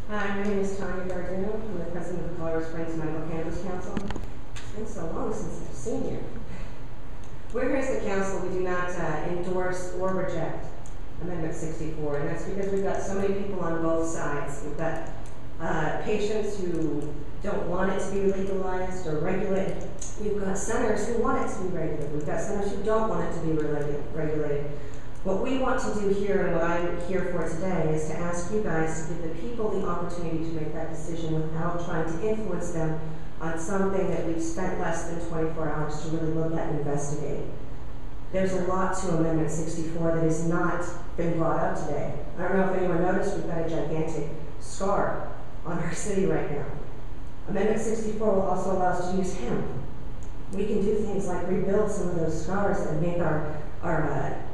Hi, my name is Tanya Gardino. I'm the president of the Colorado Springs Medical Cannabis Council. It's been so long since I've seen you. We're here as the council. We do not endorse or reject Amendment 64, and that's because we've got so many people on both sides. We've got patients who don't want it to be legalized or regulated. We've got senators who want it to be regulated. We've got senators who don't want it to be regulated. What we want to do here, and what I'm here for today, is to ask you guys to give the people the opportunity to make that decision without trying to influence them on something that we've spent less than 24 hours to really look at and investigate. There's a lot to Amendment 64 that has not been brought up today. I don't know if anyone noticed, we've got a gigantic scar on our city right now. Amendment 64 will also allow us to use hemp. We can do things like rebuild some of those scars and make our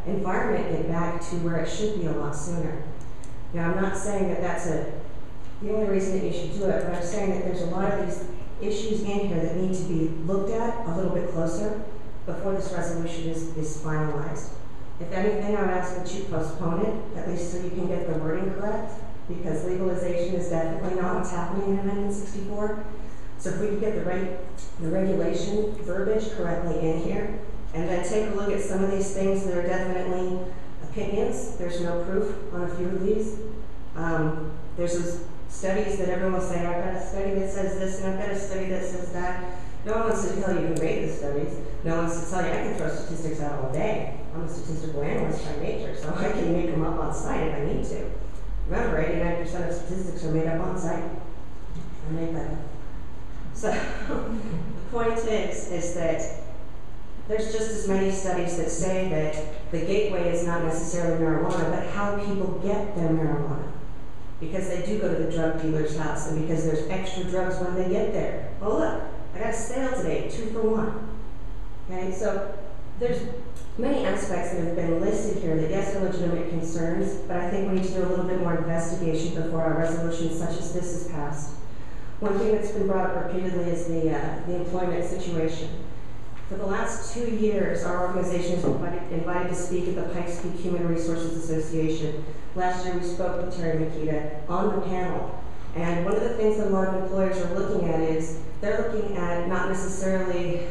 environment get back to where it should be a lot sooner. Now, I'm not saying that that's the only reason that you should do it, but I'm saying that there's a lot of these issues in here that need to be looked at a little bit closer before this resolution is finalized. If anything, I would ask that you postpone it, at least so you can get the wording correct, because legalization is definitely not what's happening in Amendment 64. So if we could get the regulation verbiage correctly in here, and then take a look at some of these things that are definitely opinions. There's no proof on a few of these. There's those studies that everyone will say, I've got a study that says this, and I've got a study that says that. No one wants to tell you who made the studies. No one wants to tell you, I can throw statistics out all day. I'm a statistical analyst by nature, so I can make them up on site if I need to. Remember, 89% of statistics are made up on site. I made that up. So the point is that there's just as many studies that say that the gateway is not necessarily marijuana, but how people get their marijuana. Because they do go to the drug dealer's house, and because there's extra drugs when they get there. Oh look, I got a sale today, 2 for 1. Okay, so there's many aspects that have been listed here that, yes, are legitimate concerns, but I think we need to do a little bit more investigation before our resolution such as this is passed. One thing that's been brought up repeatedly is the employment situation. For the last 2 years, our organization has been invited to speak at the Pikes Peak Human Resources Association. Last year, we spoke with Terry Makita on the panel. And one of the things that a lot of employers are looking at is they're looking at not necessarily,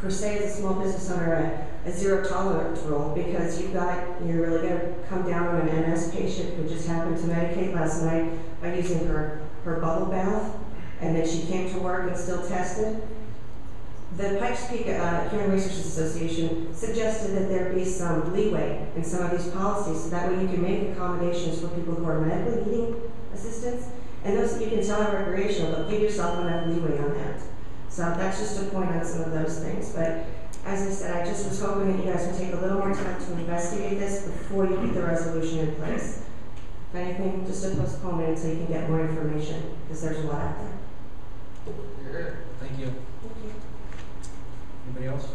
per se, as a small business owner, a zero tolerance rule, because you're really going to come down on an MS patient who just happened to medicate last night by using her bubble bath, and then she came to work and still tested. The Pikes Peak Human Resources Association suggested that there be some leeway in some of these policies, so that way you can make accommodations for people who are medically needing assistance, and those that you can tell are recreational, but give yourself enough leeway on that. So that's just a point on some of those things. But as I said, I just was hoping that you guys would take a little more time to investigate this before you put the resolution in place. If anything, just a postponement until you can get more information, because there's a lot out there. Thank you. Thank you. Anybody else?